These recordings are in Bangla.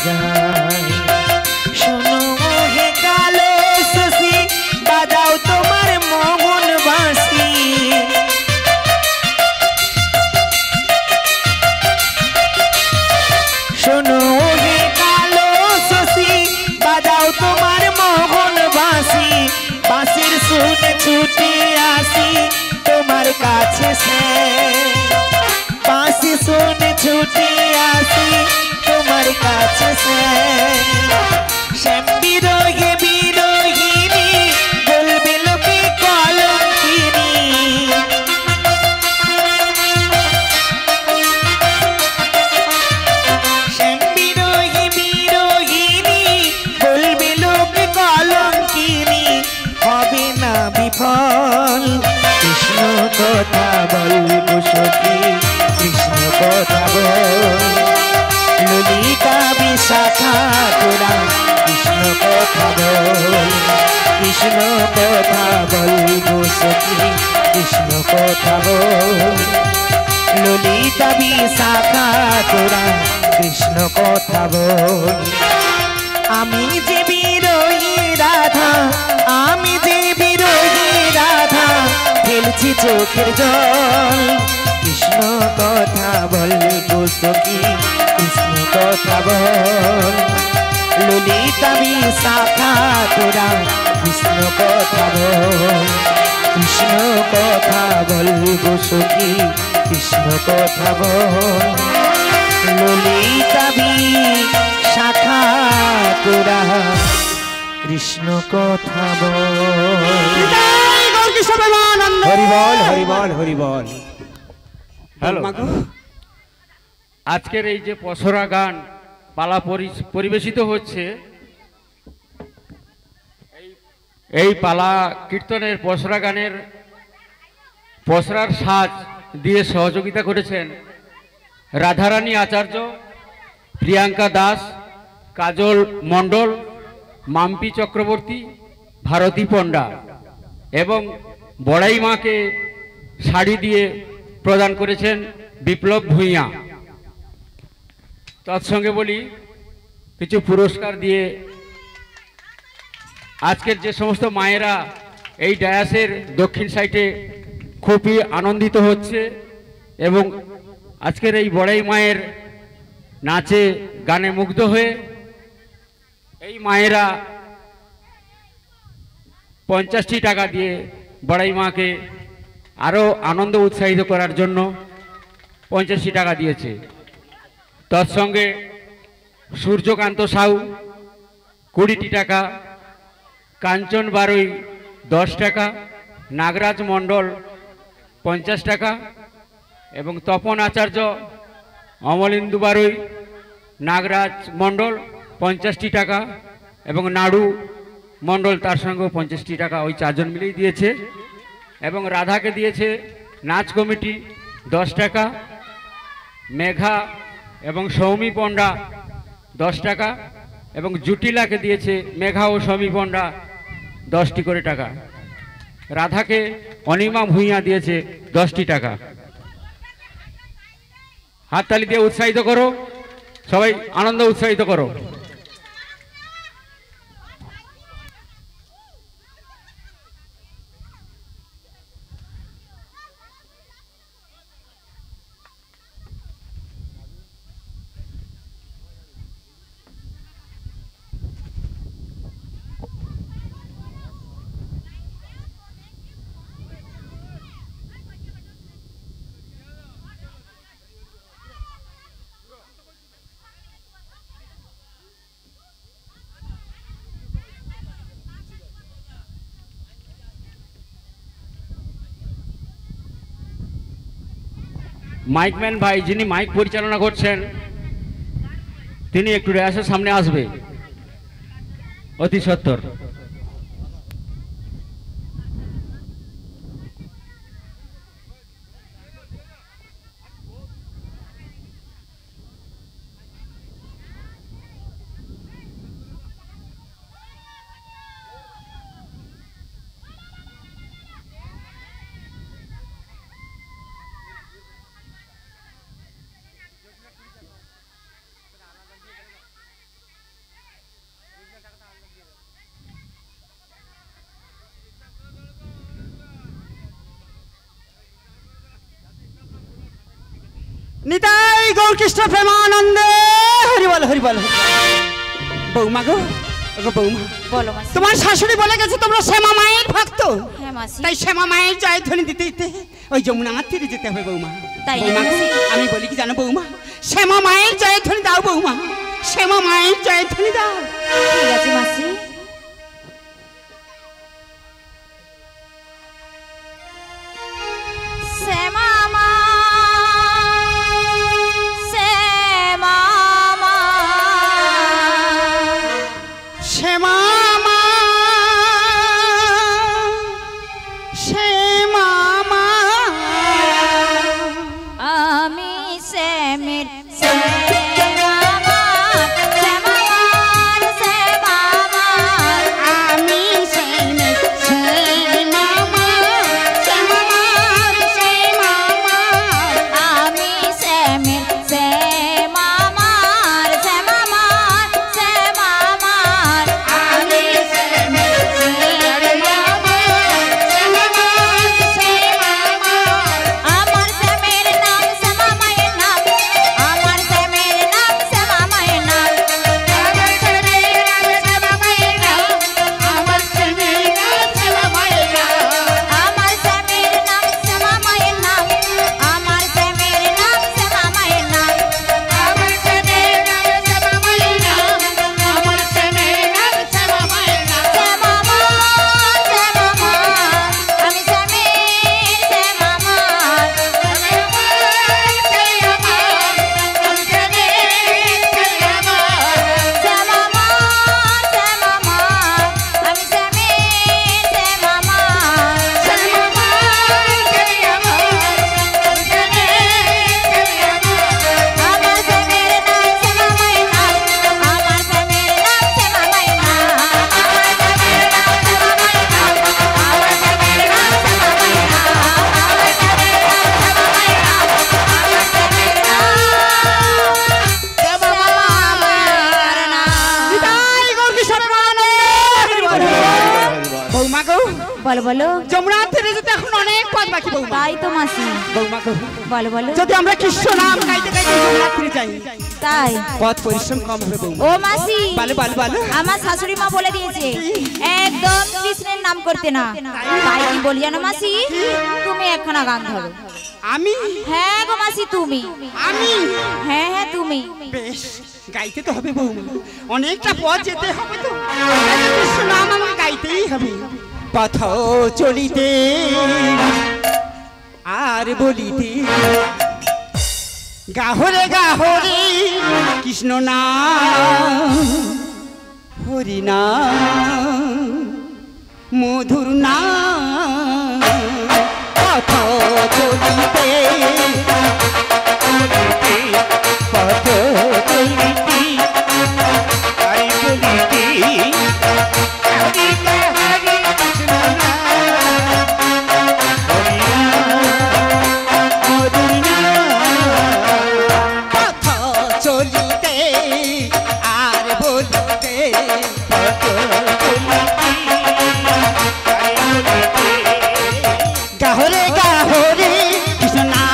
যায়। শোনো হে কালো শশী বাজাও তোমার মোহন বাঁশি, শোনো হে কালো শশী বাজাও তোমার মোহন বাঁশি, বাঁশির শুনে ছুটে আসি তোমার কাছে সে, বাঁশি শুনে ছুটে আসি তোমার কাছে সে। শ্যাম বিরহে বিরহিনী বলবে লোকে কলঙ্কিনী, শ্যাম বিরহে বিরহিনী বলবে লোকে কলঙ্কিনী, হবে না বিফল কৃষ্ণ কথা বলবো সখী, কৃষ্ণ কথা বল। ললিতা বিশাখা তোরা কৃষ্ণ কথা বল, কৃষ্ণ কথা বলবো সখী, কৃষ্ণ কথা বল। ললিতা বিশাখা তোরা কৃষ্ণ কথা বল। আমি যে বিরোহী রাধা, আমি যে বিরোহী রাধা, ফেলছি চোখের জল, কৃষ্ণ কথা বলবো সখী, কৃষ্ণ কথা বল। ললিতা বিশাখা তোরা কৃষ্ণ কথা বল, কৃষ্ণ কথা বলবো সখী, কৃষ্ণ কথা বল। ললিতা বিশাখা তোরা কৃষ্ণ কথা বল। হরি বল হরি বল হরি বল। হ্যালো, আজকের এই যে পসরা গান পালা পরিবেশিত হচ্ছে, এই পালা কীর্তনের পসরা গানের পসরার সাজ দিয়ে সহযোগিতা করেছেন রাধারানী আচার্য, প্রিয়াঙ্কা দাস, কাজল মণ্ডল, মাম্পি চক্রবর্তী, ভারতী পণ্ডা এবং বড়াই মাকে শাড়ি দিয়ে প্রদান করেছেন বিপ্লব ভূঁইয়া। তৎসঙ্গে বলি কিছু পুরস্কার দিয়ে আজকের যে সমস্ত মায়েরা এই ডায়াসের দক্ষিণ সাইডে খুবই আনন্দিত হচ্ছে এবং আজকের এই বড়াই মায়ের নাচে গানে মুগ্ধ হয়ে এই মায়েরা 50টি টাকা দিয়ে বড়াই মাকে আরও আনন্দ উৎসাহিত করার জন্য 50টি টাকা দিয়েছে। তৎসঙ্গে সূর্যকান্ত সাউ 20টি টাকা, কাঞ্চন বারুই 10 টাকা, নাগরাজ মণ্ডল 50 টাকা এবং তপন আচার্য, অমলেন্দু বারুই, নাগরাজ মণ্ডল 50টি টাকা এবং নাড়ু মণ্ডল তার সঙ্গে 50টি টাকা, ওই চারজন মিলেই দিয়েছে। এবং রাধাকে দিয়েছে নাচ কমিটি 10 টাকা, মেঘা এবং সৌমি পণ্ডা 10 টাকা এবং জুটিলাকে দিয়েছে মেঘা ও সৌমি পণ্ডা 10টি করে টাকা। রাধাকে অনিমা ভূঁইয়া দিয়েছে 10টি টাকা। হাততালি দিয়ে উৎসাহিত করো, সবাই আনন্দ উৎসাহিত করো। মাইকম্যান ভাই যিনি মাইক পরিচালনা করছেন তিনি একটু রেয়াসের সামনে আসবে অতি সত্বর। নিতাই গৌরকৃষ্ণ প্রেমানন্দে হরি বল হরি বল। বৌমা গো, ওগো বৌমা, বলো মাসি। তোমার শাশুড়ি বলে গেছে তোমরা শ্যামা মায়ের ভক্ত। হ্যাঁ মাসি। তাই শ্যামা মায়ের জয়ধ্বনি দিতে দিতে ওই যমুনার তীরে যেতে হবে বৌমা। তাই বৌমা গো, মাসি। আমি বলি কি জানো বৌমা, শ্যামা মায়ের জয়ধ্বনি দাও বৌমা, শ্যামা মায়ের জয়ধ্বনি দাও। ঠিক আছে মাসি। শ্যামা মা, শ্যামা মা, শ্যামা মা, শ্যামা মা, আমি শ্যামের শ্যামা মা, শ্যামা মার শ্যামা মা, আমি শ্যামের শ্যামা মা, শ্যামা মার শ্যামা মা, আমি শ্যামের শ্যামা মার, শ্যামা মার, শ্যামা মার, আমি শ্যামের শ্যামা মা, শ্যামা মার শ্যামা মা। আমার শ্যামের নাম শ্যামা মায়ের নাম, আমার শ্যামের নাম শ্যামা মায়ের নাম, আমার শ্যামের নাম শ্যামা মায়ের নাম, আমার শ্যামের নাম শ্যামা মায়ের নাম। আমার শ্যামের নাম শ্যামা মায়ের নাম, আমার শ্যামের নাম শ্যামা মায়ের নাম, আমার শ্যামের নাম শ্যামা মায়ের নাম, আমার শ্যামের নাম শ্যামা মায়ের নাম। শ্যামা মা, শ্যামা মা, আমি শ্যামের শ্যামা মা, শ্যামা মা, শ্যামা মা, আমি শ্যামের শ্যামা মা, আমার শ্যামের নাম শ্যামা মায়ের নাম, আমার শ্যামের নাম শ্যামা মায়ের নাম, আমার শ্যামের নাম শ্যামা মায়ের নাম, আমার শ্যামের নাম শ্যামা মায়ের নাম, আমার শ্যামের নাম শ্যামা মায়ের নাম, আমার শ্যামের নাম শ্যামা মায়ের নাম। বৌমা গো, বলো বলো। যমুনার তীরে যেতে এখন অনেক পথ বাকি বৌমা। তাই তো মাসি। বৌমা গো, বলো বলো। যদি আমরা কৃষ্ণ নাম গাইতে গাইতে যমুনার তীরে যাই, তাই পথ পরিশ্রম কম হবে বৌমা। ও মাসি, বলো বলো বলো। আমার শাশুড়ি মা বলে দিয়েছে একদম কৃষ্ণের নাম করতে না। তাই কি বলি জানো মাসি, তুমি একখানা গান ধরো। আমি হ্যাঁ গো মাসি তুমি, আমি হ্যাঁ হ্যাঁ তুমি। বেশ, গাইতে তো হবে বৌমা, অনেকটা পথ যেতে হবে তো, তাই তো কৃষ্ণ নাম আমাকে গাইতেই হবে। পথ চলিতে আর বলিতে গাহরে গাহরে কৃষ্ণ নাম, হরি নাম, মধুর নাম। পথ চলিতে পথ চলিতে আর বলিতে হরি হরি কৃষ্ণ নাম, হরি নাম, মধুর নাম। পথ চলিতে আর বলিতে পথ চলিতে আর বলিতে গাহরে গাহরে কৃষ্ণ নাম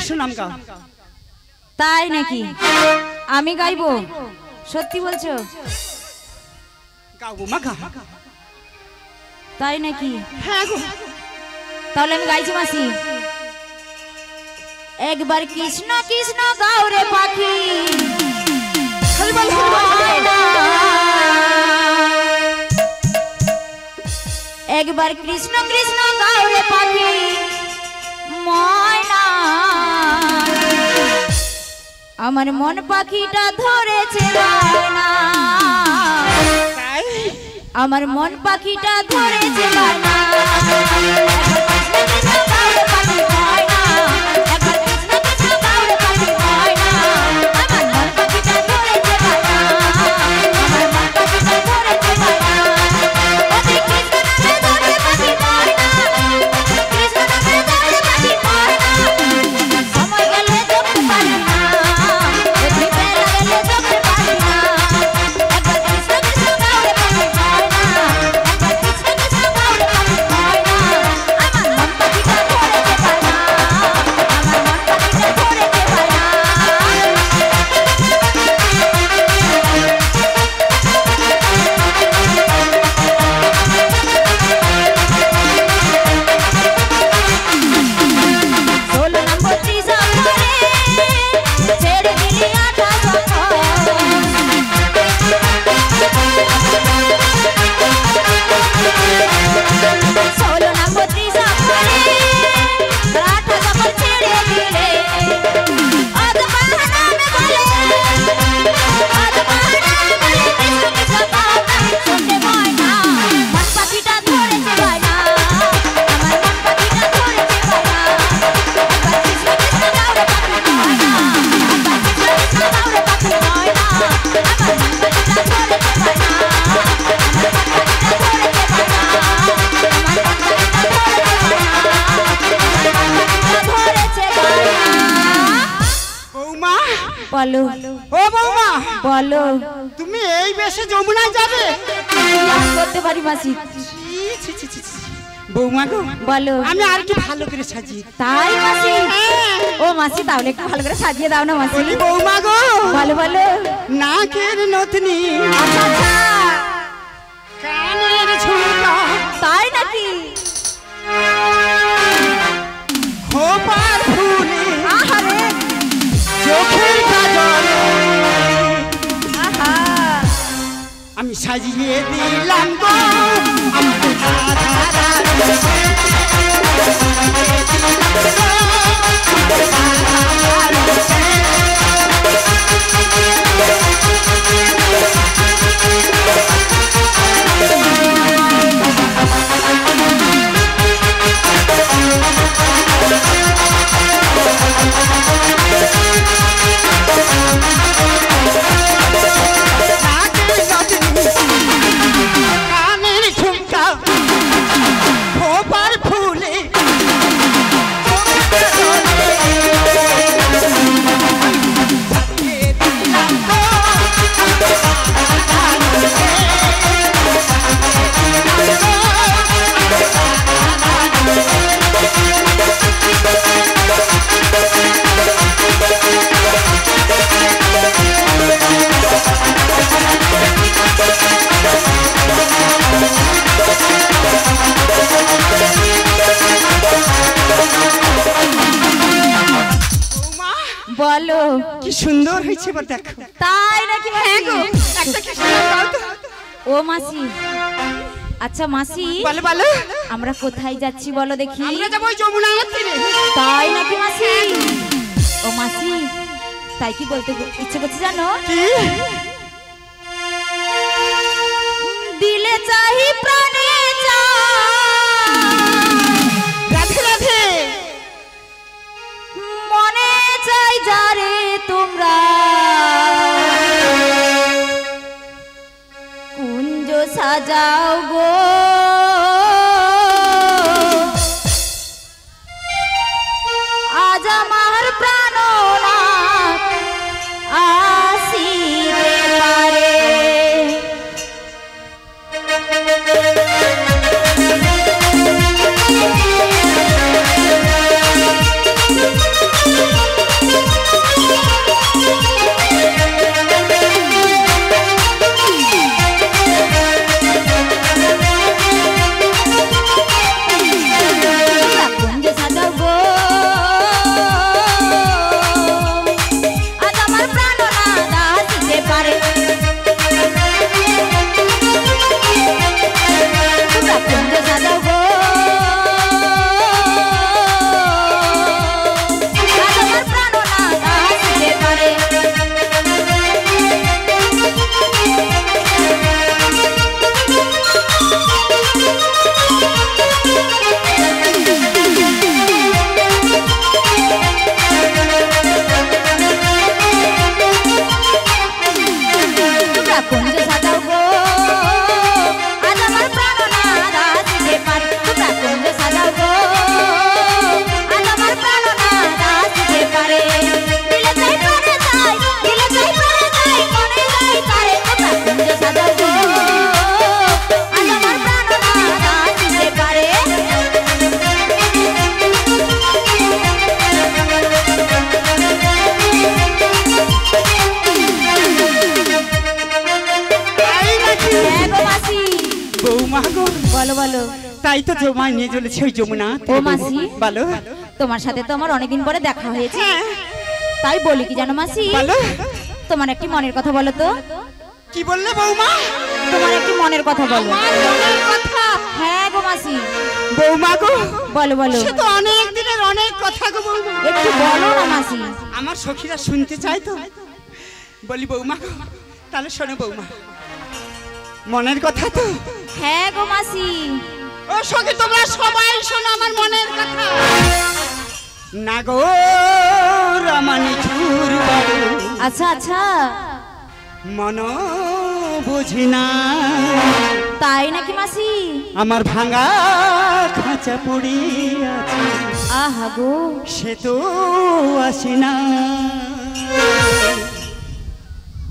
কৃষ্ণ নাম গাও। তাই নাকি? আমি গাইবো? সত্যি বলছো? গাও বৌমা গাও। তাই নাকি? হ্যাঁ গো। তাহলে আমি গাইছি মাসি। একবার কৃষ্ণ কৃষ্ণ গাও রে পাখি, হরি বল হরি বল। একবার কৃষ্ণ কৃষ্ণ গাও রে পাখি ময়না, আমার মন পাখিটা ধরেছে বায়না, তাই আমার মন পাখিটা ধরেছে বায়না। একবার কৃষ্ণ কৃষ্ণ গাও রে পাখি ময়না, একবার কৃষ্ণ কৃষ্ণ গাও রে পাখি ময়না, আমার মন পাখিটা ধরেছে বায়না, আমার মন পাখিটা ধরেছে বায়না। ওরে কৃষ্ণ নামে ধরে পাখি ময়না, কৃষ্ণ নামে ধরে পাখি ময়না, সময় গেলে ধরতে পারি না, বুদ্ধি বেলা গেলে ধরতে পারি না। একবার কৃষ্ণ কৃষ্ণ গাও রে পাখি ময়না, একবার কৃষ্ণ কৃষ্ণ গাও রে পাখি ময়না, আমার মন পাখিটা ধরেছে বায়না, আমার মন পাখিটা ধরেছে বায়না। ষোলো নম্বর ত্রিশঙ্করে ছেড়ে দিলি 28 ষোলো নম্বর ত্রিশঙ্করে 28 ছেড়ে দিলে আজ বাহানা মে বলে, আজ বাহানা মে বলে কৃষ্ণ কৃষ্ণ গাও না শুনতে ময়না, মন পাখিটা ধরেছে বায়না, আমার মন পাখিটা ধরেছে বায়না। একবার কৃষ্ণ কৃষ্ণ গাও রে পাখি ময়না, একবার কৃষ্ণ কৃষ্ণ গাও রে পাখি ময়না, আমার মন পাখিটা ধরেছে বায়না, আমার মন পাখিটা ধরেছে বায়না, আমার মন পাখিটা ধরেছে বায়না। বৌমা বলো ও বৌমা, বলো, তুমি এই বেশে যমুনায় যাবে? কি করতে পারি মাসি? ছি, ছি, ছি, ছি, ছি। বৌমা গো, বলো। আমি আর কি ভালো করে সাজিয়ে দিই। তাই মাসি? ও মাসি তাহলে একটু ভালো করে সাজিয়ে দাও না মাসি। বলি বৌমা গো, বলো বলো। নাকের নথনি, আচ্ছা আচ্ছা, কানের ঝুমকা, তাই নাকি? খোপার ফুলে, আহারে, চোখের কাজলে আহা, আমি সাজিয়ে দিলাম গো আমার রাধা রানী। নাকের নথনি, কানের ঝুমকা, খোপার ফুলে, চোখের কাজলে সাজিয়ে দিলাম গো আমার রাধা রানী। বৌমা, বলো। কি সুন্দর হয়েছে এবার দেখো। তাই নাকি মাসি? একটা কি সুন্দর গাও তো। ও মাসি, আচ্ছা মাসি, বলো বলো, আমরা কোথায় যাচ্ছি বলো দেখি? আমরা যাবো ওই যমুনার তীরে। তাই নাকি মাসি? ও মাসি, তাই কি বলতে ইচ্ছে করছে জানো? কি? দিলে চাহি প্রাণে চাই, রাধে রাধে, মনে চাই যারে তোমরা, কুঞ্জ সাজাও গো আজ আমার প্রাণনাথ আসিতে পারে। বৌমা গো বলো বলো। তাই তো জমায় নিয়ে চলেছে ওই যমুনা। ও মাসি, বলো। তোমার সাথে তো আমার অনেকদিন পরে দেখা হয়েছে, তাই বলি কি জানো মাসি, বলো। তোমার একটি মনের কথা বলো তো। কি বললে বৌমা? তোমার একটি মনের কথা বলো। আমার মনের কথা? হ্যাঁ গো মাসি। বৌমা গো বলো বলো। সে তো অনেক দিনের অনেক কথা গো বৌমা। একটু বলো না মাসি। আমার সখীরা শুনতে চায় তো, বলি বৌমা গো তাহলে শোনো বৌমা, মনের কথা তো। হ্যাঁ গো মাসি। ও সখী তোমরা সবাই শোনো আমার মনের কথা। না গো রামানি চুর বাড়ু, আচ্ছা আচ্ছা, মন বুঝি না। তাই নাকি মাসি? আমার ভাঙা খাঁচা পড়ে আছে, আহা গো সে তো আসে না।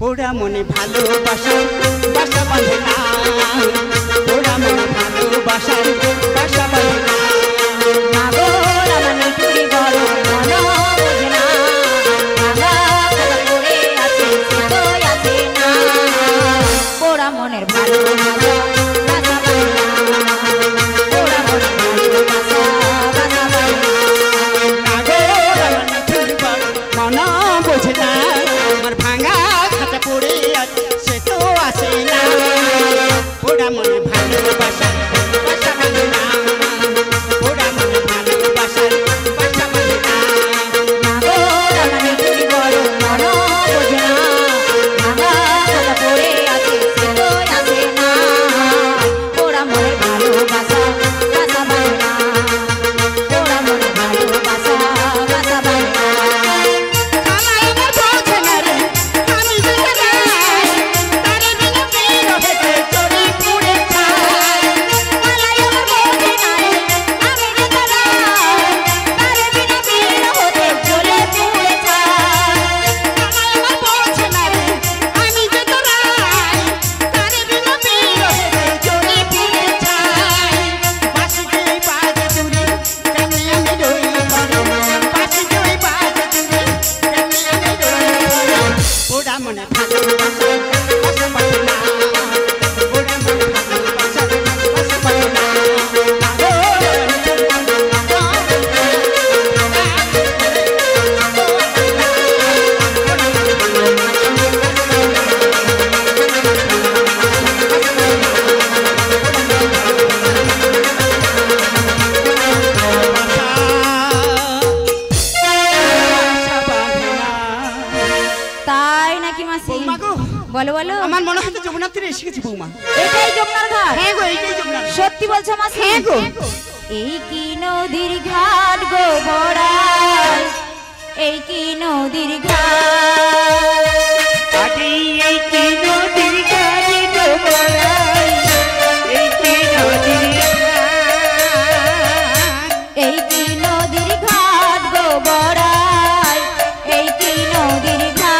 ওরা মনে ভালোবাসা বাসা বাঁধে না, ওরা মনে ভালোবাসার বাসা বাঁধে না। না গো রামানি চুরি বড় মন বোঝে না, ভাঙা খাঁচা পড়ে আছে সে তো আসে না। পোড়া মনের ভালোবাসা বাসা বাঁধে না, পোড়া মনের ভালোবাসা বাসা বাঁধে না। না গো রামানি চুর বাড়ু, মন বোঝে না, আমার ভাঙা খাঁচা পড়ে আছে সে তো আসে না। ওরা মনে ভালোবাসার বাসা বাঁধে না, ওরা মনে ভালোবাসার বাসা বাঁধে না। না গো রামানি চুরি বড় মন বোঝে না, ভাঙা খাঁচা পড়ে আছে সে তো আসে না। পোড়া মনের ভালোবাসা বাসা বাঁধে না, পোড়া মনের ভালোবাসা বাসা বাঁধে না। আমায় আমার বোঝে না রে, আমি বুঝে নাই, তারে বিনা বিরহ হতে চলি পুড়ে ছাই। মালাই আমার বোঝে না রে, আমি যে তারাই, তারে বিনা বিরহ হতে জ্বলে পুড়ে ছাই। আমায় আমার বোঝে না রে, আমি যে তোরাই, তারে বিনা বিরহ হতে চলি পুড়ে ছাই। বাঁশি যেই বাজে দূরে, কেমনে আমি রই ঘরে, বাঁশি যেই বাজে দূরে, কেমনে আমি রই ঘরে। ওরা মনে ভালোবাসা বাসা বাঁধে না, ওরা মনে ভালোবাসা বাসা বাঁধে না। তাই নাকি মাসি? বৌমা গো, বলো বলো। আমার মনে হয় তো যমুনার তীরে এসে গেছি বৌমা। এটাই যমুনার ঘাট? হ্যাঁ গো এইটাই যমুনার। সত্যি বলছো মাসি? হ্যাঁ গো। এই কি নদীর ঘাট গো বড়াই, এই কি নদীর ঘাট, আগে এই কি নদীর গাড়ি ডোবাই, এই কি নদীর এই কি নদীর ঘাট গো বড়াই, এই কি নদীর ঘাট।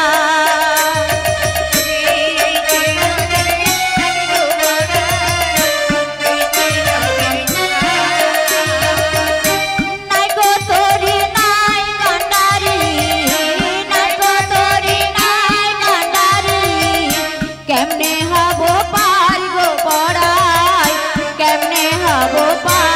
নাই গো তোরি নাই কান্ডারি, নাই গো তোরি নাই কান্ডারি, কেমনে হব পার গো বড়াই, কেমনে হব পার।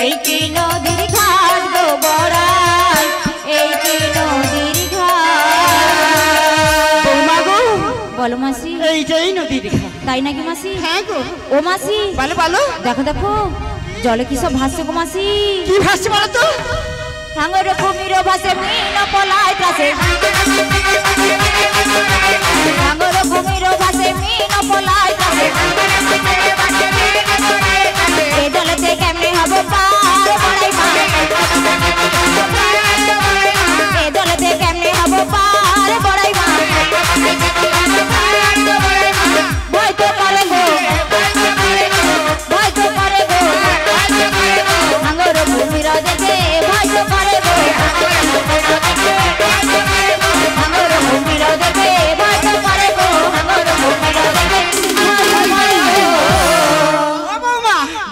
এই কি নদীর ঘাট গো বড়াই, এই কি নদীর ঘাট। বৌমা গো, বলো মাসি। এইটাই নদীর ঘাট। তাই নাকি মাসি? হ্যাঁ গো। ও মাসি বলো বলো, দেখো দেখো, জলে কি সব ভাসছে গো মাসি। কি ভাসছে বলো তো? হাঙ্গর কুমির ভাসে মিন পলাই ত্রাসে, হাঙ্গর কুমির ভাসে মিন পলাই ত্রাসে। এ জলেতে কেমনে হব পার বড়াই মা, এ জলেতে কেমনে হব পার বড়াই মা। ভয় তো করে গো, ভয় তো করে গো, হাঙ্গর কুমির দেখে ভয় তো করে গো, হাঙ্গর কুমির দেখে ভয় তো করে গো, হাঙ্গর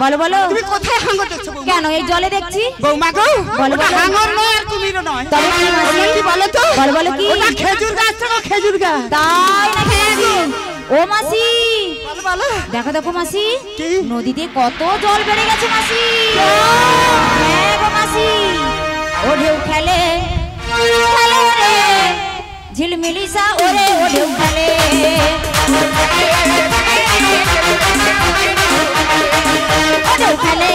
বলো বলো তুমি কোথায় হাঙ্গর দেখছো বৌমা? কেন এই জলে দেখছি বৌমা গো বলো, ওটা বলো। হাঙ্গর নয় আর কুমিরও নয়। তবে কি মাসি? কি বলো তো? বলো, বলো কি? ওটা খেজুর গাছ তো, খেজুর গাছ। তাই নাকি মাসি? ও মাসি বলো বলো। দেখো দেখো মাসি কি? নদীতে কত জল বেড়ে গেছে মাসি। হ্যাঁ গো মাসি ও ঢেউ খেলে খেলে রে ঝিলমিলিসা ওরে ও ঢেউ খেলে ও ঢেউ খেলে